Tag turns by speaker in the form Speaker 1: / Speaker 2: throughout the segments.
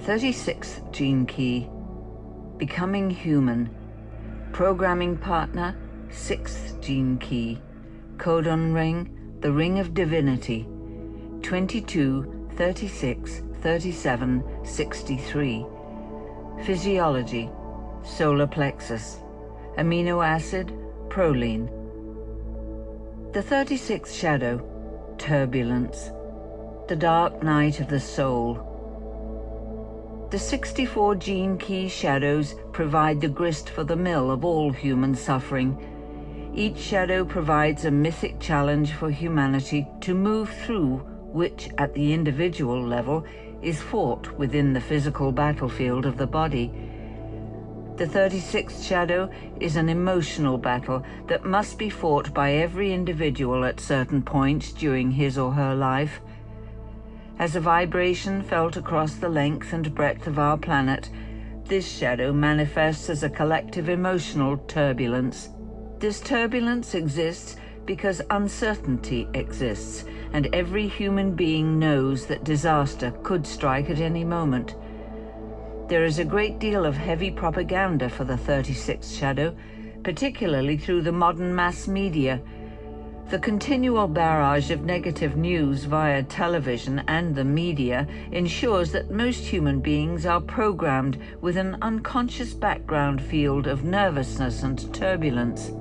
Speaker 1: 36th gene key, becoming human. Programming partner, 6th gene key. Codon ring, the ring of divinity. 22, 36, 37, 63. Physiology, solar plexus. Amino acid, proline. The 36th shadow, turbulence. The dark night of the soul. The 64 gene key shadows provide the grist for the mill of all human suffering. Each shadow provides a mythic challenge for humanity to move through, which at the individual level is fought within the physical battlefield of the body. The 36th shadow is an emotional battle that must be fought by every individual at certain points during his or her life. As a vibration felt across the length and breadth of our planet, this shadow manifests as a collective emotional turbulence. This turbulence exists because uncertainty exists, and every human being knows that disaster could strike at any moment. There is a great deal of heavy propaganda for the 36th shadow, particularly through the modern mass media. The continual barrage of negative news via television and the media ensures that most human beings are programmed with an unconscious background field of nervousness and turbulence.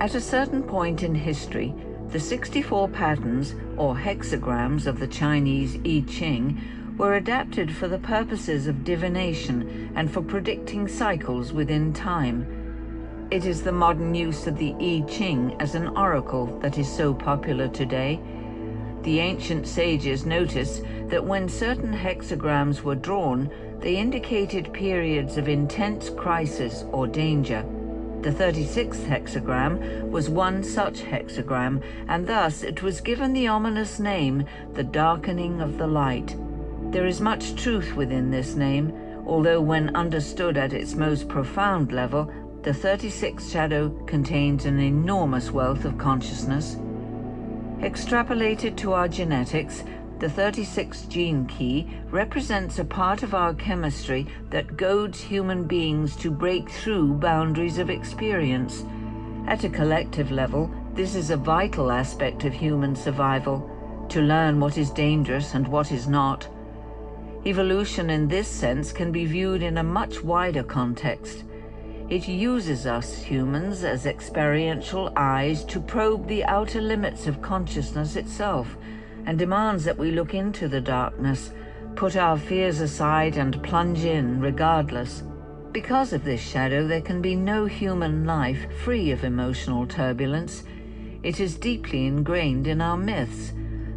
Speaker 1: At a certain point in history, the 64 patterns, or hexagrams, of the Chinese I Ching were adapted for the purposes of divination and for predicting cycles within time. It is the modern use of the I Ching as an oracle that is so popular today. The ancient sages noticed that when certain hexagrams were drawn, they indicated periods of intense crisis or danger. The 36th hexagram was one such hexagram, and thus it was given the ominous name, the darkening of the light. There is much truth within this name, although when understood at its most profound level, the 36th shadow contains an enormous wealth of consciousness. Extrapolated to our genetics, the 36th gene key represents a part of our chemistry that goads human beings to break through boundaries of experience. At a collective level, this is a vital aspect of human survival, to learn what is dangerous and what is not. Evolution in this sense can be viewed in a much wider context. It uses us humans as experiential eyes to probe the outer limits of consciousness itself, and demands that we look into the darkness, put our fears aside and plunge in regardless. Because of this shadow, there can be no human life free of emotional turbulence. It is deeply ingrained in our myths.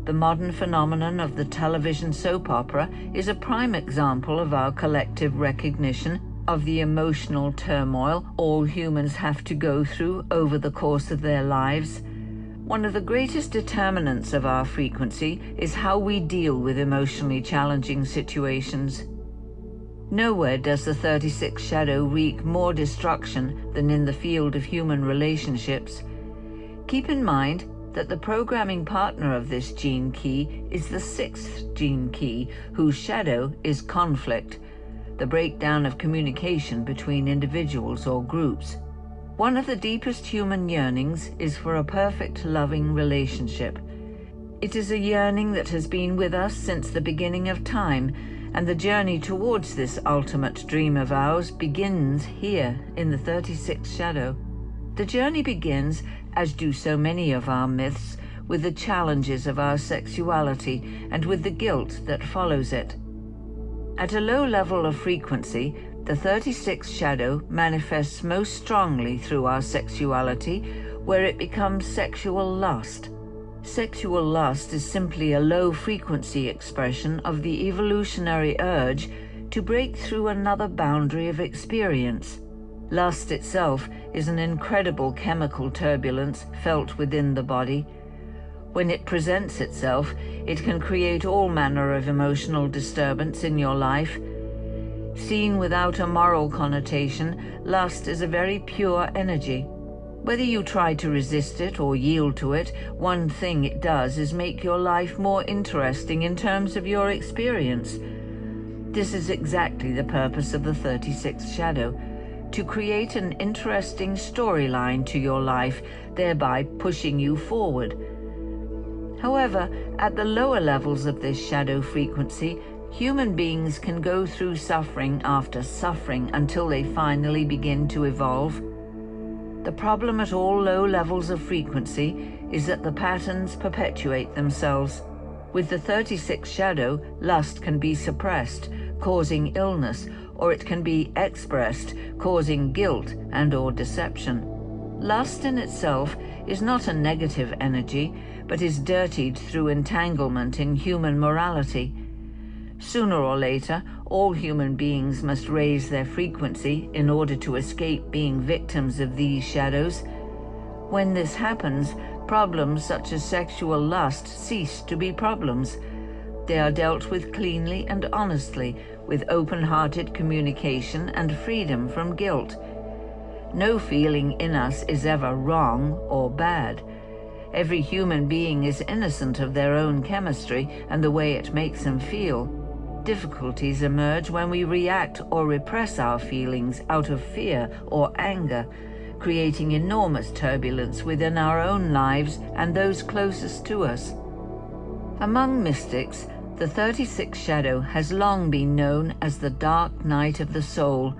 Speaker 1: The modern phenomenon of the television soap opera is a prime example of our collective recognition of the emotional turmoil all humans have to go through over the course of their lives. One of the greatest determinants of our frequency is how we deal with emotionally challenging situations. Nowhere does the 36th shadow wreak more destruction than in the field of human relationships. Keep in mind that the programming partner of this gene key is the 6th gene key, whose shadow is conflict, the breakdown of communication between individuals or groups. One of the deepest human yearnings is for a perfect, loving relationship. It is a yearning that has been with us since the beginning of time, and the journey towards this ultimate dream of ours begins here in the 36th shadow. The journey begins, as do so many of our myths, with the challenges of our sexuality and with the guilt that follows it. At a low level of frequency, the 36th shadow manifests most strongly through our sexuality, where it becomes sexual lust. Sexual lust is simply a low-frequency expression of the evolutionary urge to break through another boundary of experience. Lust itself is an incredible chemical turbulence felt within the body. When it presents itself, it can create all manner of emotional disturbance in your life. Seen without a moral connotation, lust is a very pure energy. Whether you try to resist it or yield to it, one thing it does is make your life more interesting in terms of your experience. This is exactly the purpose of the 36th shadow, to create an interesting storyline to your life, thereby pushing you forward. However, at the lower levels of this shadow frequency, human beings can go through suffering after suffering until they finally begin to evolve. The problem at all low levels of frequency is that the patterns perpetuate themselves. With the 36th shadow, lust can be suppressed, causing illness, or it can be expressed, causing guilt and/or deception. Lust in itself is not a negative energy, but is dirtied through entanglement in human morality. Sooner or later, all human beings must raise their frequency in order to escape being victims of these shadows. When this happens, problems such as sexual lust cease to be problems. They are dealt with cleanly and honestly, with open-hearted communication and freedom from guilt. No feeling in us is ever wrong or bad. Every human being is innocent of their own chemistry and the way it makes them feel. Difficulties emerge when we react or repress our feelings out of fear or anger, creating enormous turbulence within our own lives and those closest to us. Among mystics, the 36th shadow has long been known as the dark night of the soul.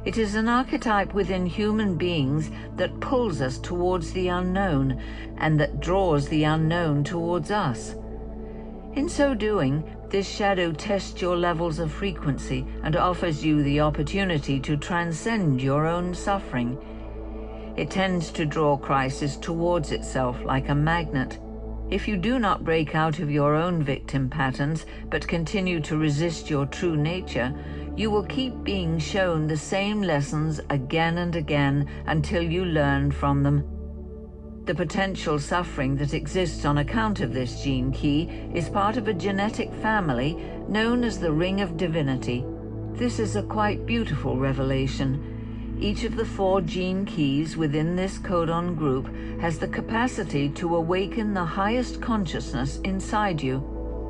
Speaker 1: It is an archetype within human beings that pulls us towards the unknown and that draws the unknown towards us. In so doing, this shadow tests your levels of frequency and offers you the opportunity to transcend your own suffering. It tends to draw crisis towards itself like a magnet. If you do not break out of your own victim patterns, but continue to resist your true nature, you will keep being shown the same lessons again and again until you learn from them. The potential suffering that exists on account of this gene key is part of a genetic family known as the Ring of Divinity. This is a quite beautiful revelation. Each of the 4 gene keys within this codon group has the capacity to awaken the highest consciousness inside you.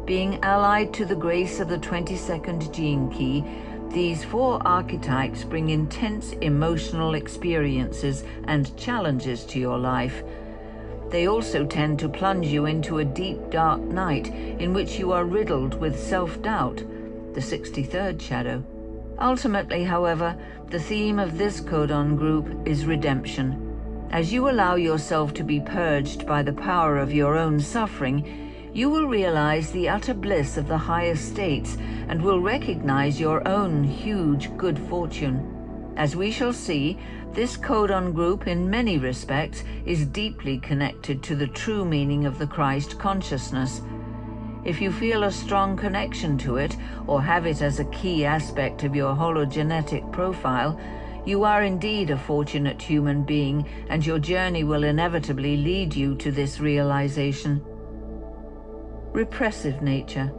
Speaker 1: Being allied to the grace of the 22nd gene key, these 4 archetypes bring intense emotional experiences and challenges to your life. They also tend to plunge you into a deep, dark night in which you are riddled with self-doubt, the 63rd shadow. Ultimately, however, the theme of this codon group is redemption. As you allow yourself to be purged by the power of your own suffering, you will realize the utter bliss of the higher states and will recognize your own huge good fortune. As we shall see, this codon group in many respects is deeply connected to the true meaning of the Christ consciousness. If you feel a strong connection to it, or have it as a key aspect of your hologenetic profile, you are indeed a fortunate human being, and your journey will inevitably lead you to this realization. Repressive nature,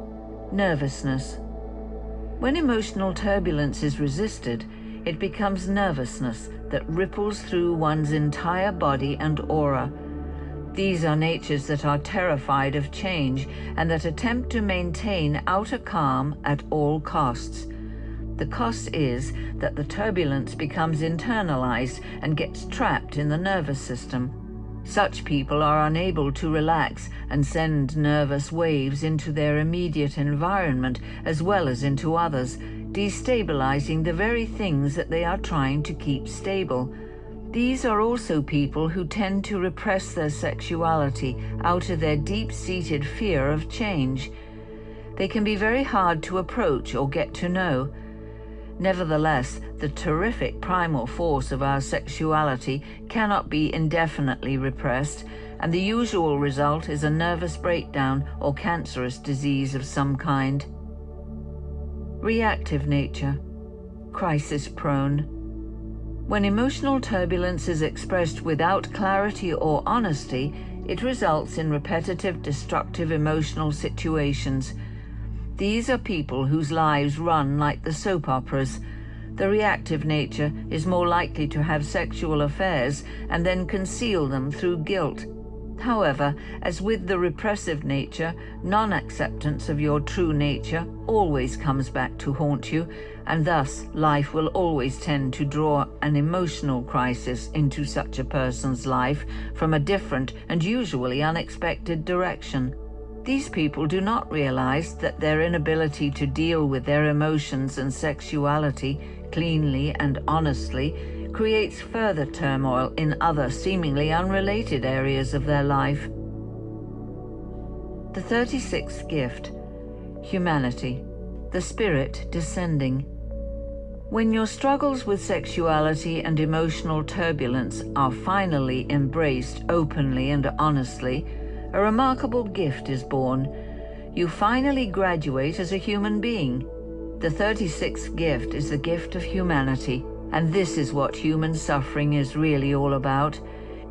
Speaker 1: nervousness. When emotional turbulence is resisted, it becomes nervousness that ripples through one's entire body and aura. These are natures that are terrified of change and that attempt to maintain outer calm at all costs. The cost is that the turbulence becomes internalized and gets trapped in the nervous system. Such people are unable to relax and send nervous waves into their immediate environment as well as into others, destabilizing the very things that they are trying to keep stable. These are also people who tend to repress their sexuality out of their deep-seated fear of change. They can be very hard to approach or get to know. Nevertheless, the terrific primal force of our sexuality cannot be indefinitely repressed, and the usual result is a nervous breakdown or cancerous disease of some kind. Reactive nature, crisis-prone. When emotional turbulence is expressed without clarity or honesty, it results in repetitive, destructive emotional situations. These are people whose lives run like the soap operas. The reactive nature is more likely to have sexual affairs and then conceal them through guilt. However, as with the repressive nature, non-acceptance of your true nature always comes back to haunt you, and thus life will always tend to draw an emotional crisis into such a person's life from a different and usually unexpected direction. These people do not realize that their inability to deal with their emotions and sexuality cleanly and honestly creates further turmoil in other seemingly unrelated areas of their life. The 36th gift, humanity, the spirit descending. When your struggles with sexuality and emotional turbulence are finally embraced openly and honestly, a remarkable gift is born. You finally graduate as a human being. The 36th gift is the gift of humanity. And this is what human suffering is really all about.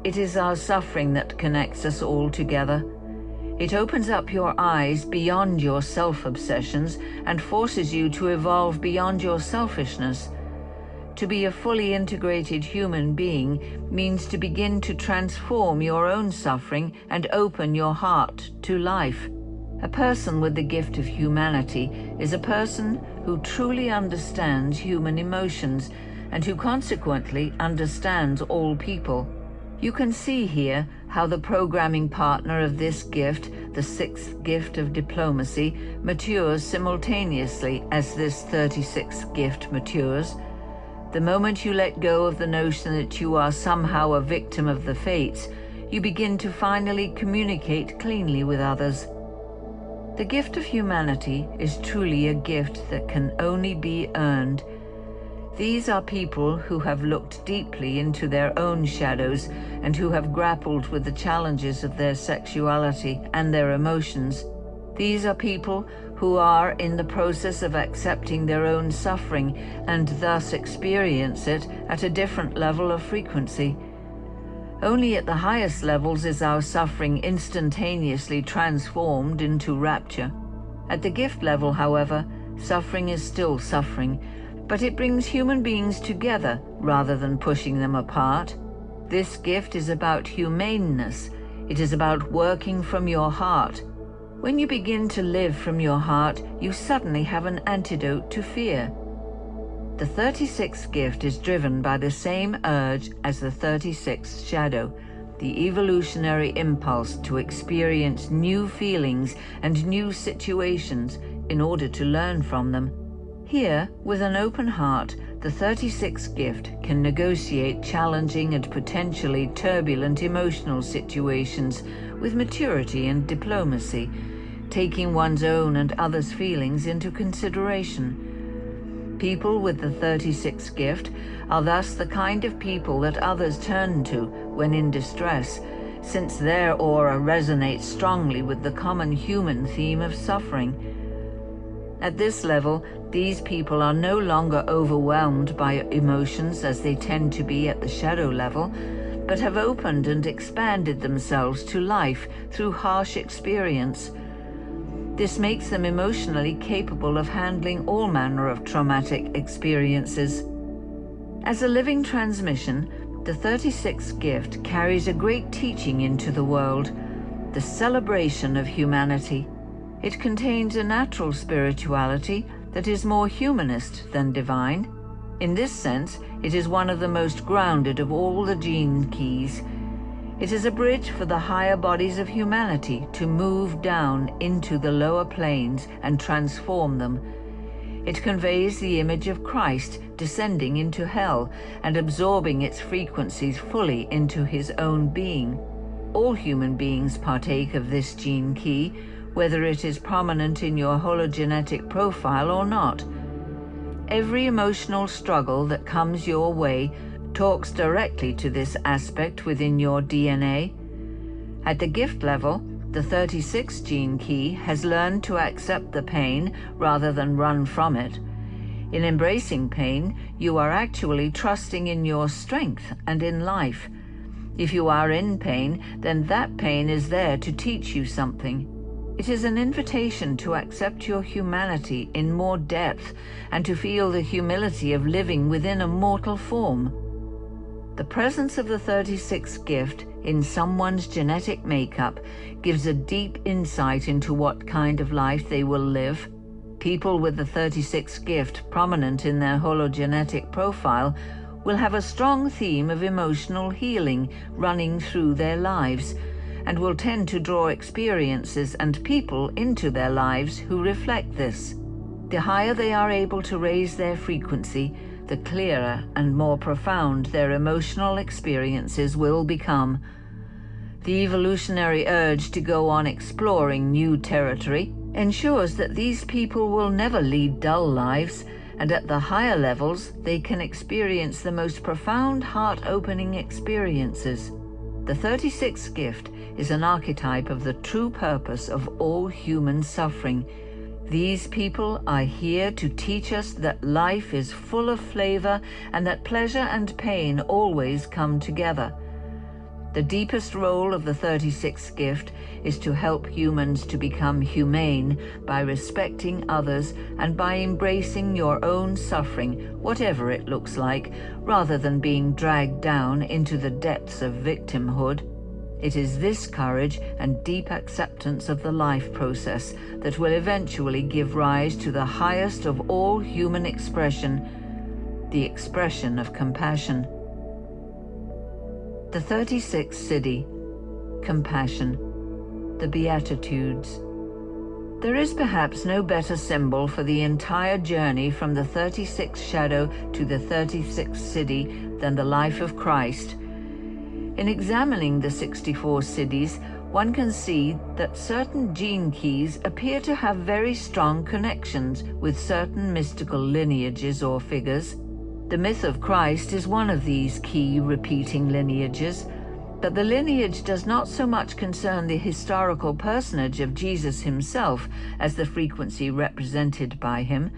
Speaker 1: It is our suffering that connects us all together. It opens up your eyes beyond your self-obsessions and forces you to evolve beyond your selfishness. To be a fully integrated human being means to begin to transform your own suffering and open your heart to life. A person with the gift of humanity is a person who truly understands human emotions and who consequently understands all people. You can see here how the programming partner of this gift, the 6th gift of diplomacy, matures simultaneously as this 36th gift matures. The moment you let go of the notion that you are somehow a victim of the fates, you begin to finally communicate cleanly with others. The gift of humanity is truly a gift that can only be earned. These are people who have looked deeply into their own shadows and who have grappled with the challenges of their sexuality and their emotions. These are people who are in the process of accepting their own suffering and thus experience it at a different level of frequency. Only at the highest levels is our suffering instantaneously transformed into rapture. At the gift level, however, suffering is still suffering, but it brings human beings together rather than pushing them apart. This gift is about humaneness. It is about working from your heart. When you begin to live from your heart, you suddenly have an antidote to fear. The 36th gift is driven by the same urge as the 36th shadow, the evolutionary impulse to experience new feelings and new situations in order to learn from them. Here, with an open heart, the 36th gift can negotiate challenging and potentially turbulent emotional situations with maturity and diplomacy, taking one's own and others' feelings into consideration. People with the 36th gift are thus the kind of people that others turn to when in distress, since their aura resonates strongly with the common human theme of suffering. At this level, these people are no longer overwhelmed by emotions as they tend to be at the shadow level, but have opened and expanded themselves to life through harsh experience. This makes them emotionally capable of handling all manner of traumatic experiences. As a living transmission, the 36th gift carries a great teaching into the world, the celebration of humanity. It contains a natural spirituality that is more humanist than divine. In this sense, it is one of the most grounded of all the gene keys. It is a bridge for the higher bodies of humanity to move down into the lower planes and transform them. It conveys the image of Christ descending into hell and absorbing its frequencies fully into his own being. All human beings partake of this gene key, whether it is prominent in your hologenetic profile or not. Every emotional struggle that comes your way talks directly to this aspect within your DNA. At the gift level, the 36th gene key has learned to accept the pain rather than run from it. In embracing pain, you are actually trusting in your strength and in life. If you are in pain, then that pain is there to teach you something. It is an invitation to accept your humanity in more depth and to feel the humility of living within a mortal form. The presence of the 36th gift in someone's genetic makeup gives a deep insight into what kind of life they will live. People with the 36th gift prominent in their hologenetic profile will have a strong theme of emotional healing running through their lives, and will tend to draw experiences and people into their lives who reflect this. The higher they are able to raise their frequency, the clearer and more profound their emotional experiences will become. The evolutionary urge to go on exploring new territory ensures that these people will never lead dull lives, and at the higher levels they can experience the most profound heart-opening experiences. The 36th gift is an archetype of the true purpose of all human suffering. These people are here to teach us that life is full of flavor and that pleasure and pain always come together. The deepest role of the 36th gift is to help humans to become humane by respecting others and by embracing your own suffering, whatever it looks like, rather than being dragged down into the depths of victimhood. It is this courage and deep acceptance of the life process that will eventually give rise to the highest of all human expression, the expression of compassion. The 36th Siddhi, compassion, the Beatitudes. There is perhaps no better symbol for the entire journey from the 36th shadow to the 36th Siddhi than the life of Christ. In examining the 64 Siddhis, one can see that certain gene keys appear to have very strong connections with certain mystical lineages or figures. The myth of Christ is one of these key repeating lineages, but the lineage does not so much concern the historical personage of Jesus himself as the frequency represented by him.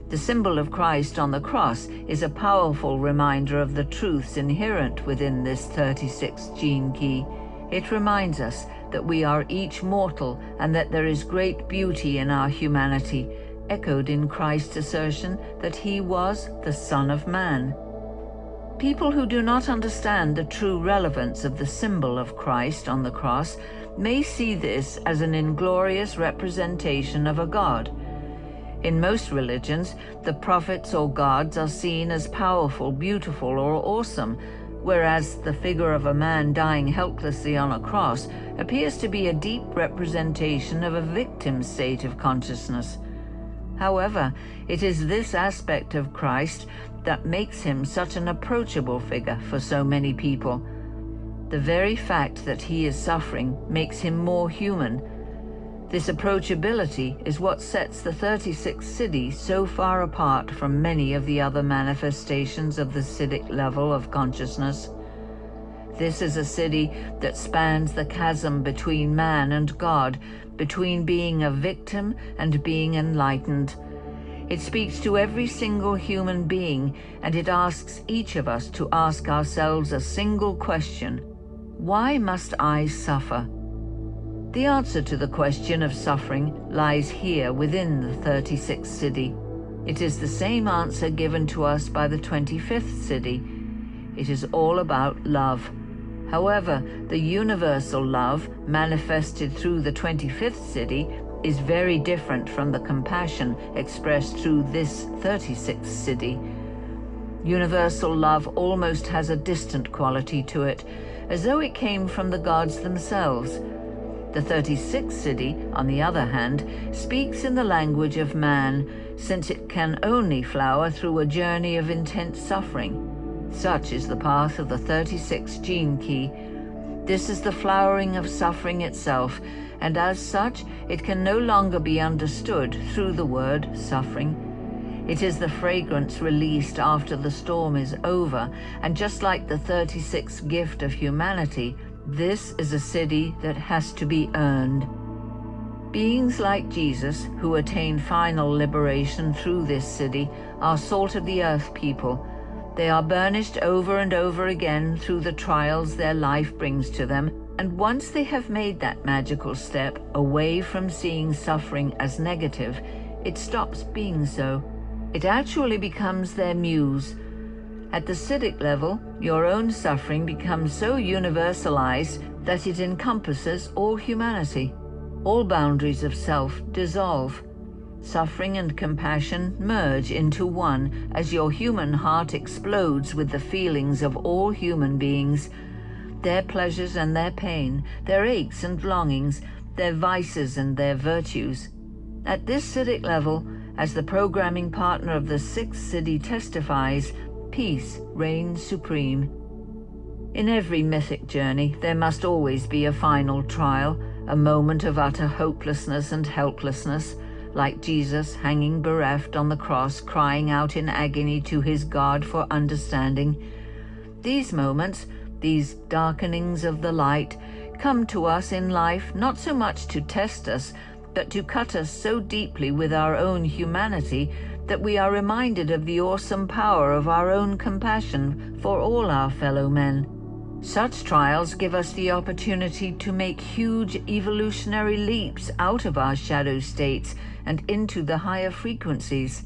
Speaker 1: The symbol of Christ on the cross is a powerful reminder of the truths inherent within this 36th gene key. It reminds us that we are each mortal and that there is great beauty in our humanity, echoed in Christ's assertion that he was the Son of Man. People who do not understand the true relevance of the symbol of Christ on the cross may see this as an inglorious representation of a god. In most religions, the prophets or gods are seen as powerful, beautiful, or awesome, whereas the figure of a man dying helplessly on a cross appears to be a deep representation of a victim's state of consciousness. However, it is this aspect of Christ that makes him such an approachable figure for so many people. The very fact that he is suffering makes him more human. This approachability is what sets the 36th Siddhi so far apart from many of the other manifestations of the Siddhic level of consciousness. This is a Siddhi that spans the chasm between man and God, between being a victim and being enlightened. It speaks to every single human being, and it asks each of us to ask ourselves a single question: why must I suffer? The answer to the question of suffering lies here within the 36th Siddhi. It is the same answer given to us by the 25th Siddhi. It is all about love. However, the universal love manifested through the 25th Siddhi is very different from the compassion expressed through this 36th Siddhi. Universal love almost has a distant quality to it, as though it came from the gods themselves. The 36th Siddhi, on the other hand, speaks in the language of man, since it can only flower through a journey of intense suffering. Such is the path of the 36th gene key. This is the flowering of suffering itself, and as such, it can no longer be understood through the word suffering. It is the fragrance released after the storm is over, and just like the 36th gift of humanity, this is a Siddhi that has to be earned. Beings like Jesus, who attain final liberation through this Siddhi, are salt of the earth people. They are burnished over and over again through the trials their life brings to them, and once they have made that magical step away from seeing suffering as negative, it stops being so. It actually becomes their muse. At the Siddhic level, your own suffering becomes so universalized that it encompasses all humanity. All boundaries of self dissolve. Suffering and compassion merge into one as your human heart explodes with the feelings of all human beings, their pleasures and their pain, their aches and longings, their vices and their virtues. At this Siddhic level, as the programming partner of the sixth Siddhi testifies, peace reigns supreme. In every mythic journey, there must always be a final trial, a moment of utter hopelessness and helplessness, like Jesus hanging bereft on the cross, crying out in agony to his God for understanding. These moments, these darkenings of the light, come to us in life not so much to test us, but to cut us so deeply with our own humanity that we are reminded of the awesome power of our own compassion for all our fellow men. Such trials give us the opportunity to make huge evolutionary leaps out of our shadow states and into the higher frequencies.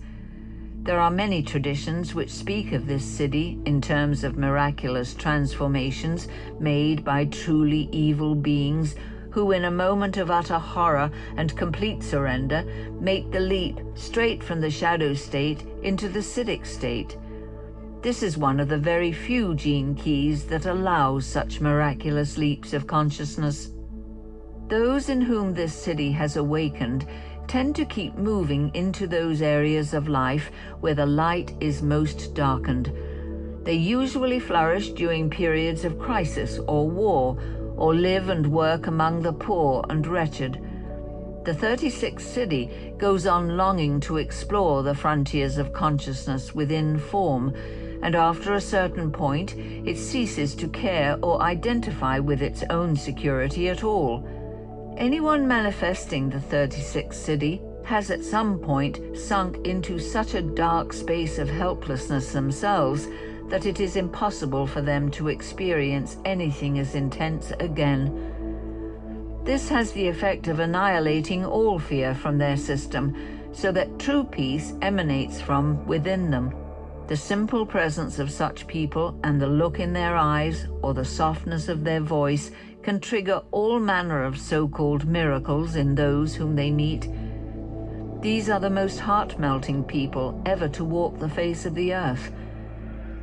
Speaker 1: There are many traditions which speak of this Siddhi in terms of miraculous transformations made by truly evil beings who, in a moment of utter horror and complete surrender, make the leap straight from the shadow state into the Siddhic state. This is one of the very few gene keys that allows such miraculous leaps of consciousness. Those in whom this Siddhi has awakened tend to keep moving into those areas of life where the light is most darkened. They usually flourish during periods of crisis or war, or live and work among the poor and wretched. The 36th Siddhi goes on longing to explore the frontiers of consciousness within form, and after a certain point, it ceases to care or identify with its own security at all. Anyone manifesting the 36th Siddhi has at some point sunk into such a dark space of helplessness themselves that it is impossible for them to experience anything as intense again. This has the effect of annihilating all fear from their system, so that true peace emanates from within them. The simple presence of such people and the look in their eyes or the softness of their voice can trigger all manner of so-called miracles in those whom they meet. These are the most heart-melting people ever to walk the face of the earth.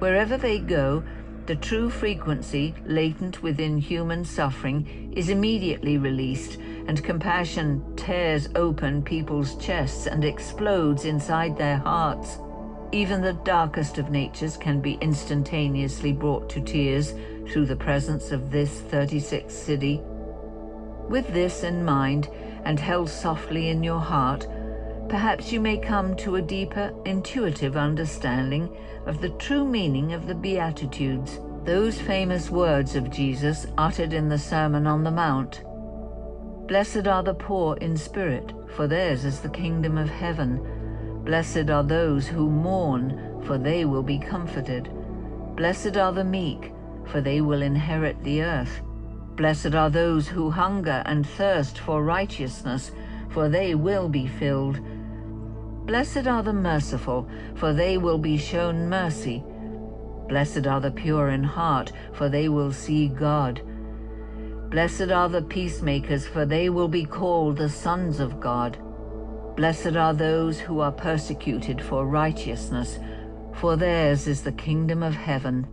Speaker 1: Wherever they go, the true frequency latent within human suffering is immediately released, and compassion tears open people's chests and explodes inside their hearts. Even the darkest of natures can be instantaneously brought to tears through the presence of this 36th Siddhi. With this in mind, and held softly in your heart, perhaps you may come to a deeper, intuitive understanding of the true meaning of the Beatitudes, those famous words of Jesus uttered in the Sermon on the Mount. Blessed are the poor in spirit, for theirs is the kingdom of heaven. Blessed are those who mourn, for they will be comforted. Blessed are the meek, for they will inherit the earth. Blessed are those who hunger and thirst for righteousness, for they will be filled. Blessed are the merciful, for they will be shown mercy. Blessed are the pure in heart, for they will see God. Blessed are the peacemakers, for they will be called the sons of God. Blessed are those who are persecuted for righteousness, for theirs is the kingdom of heaven.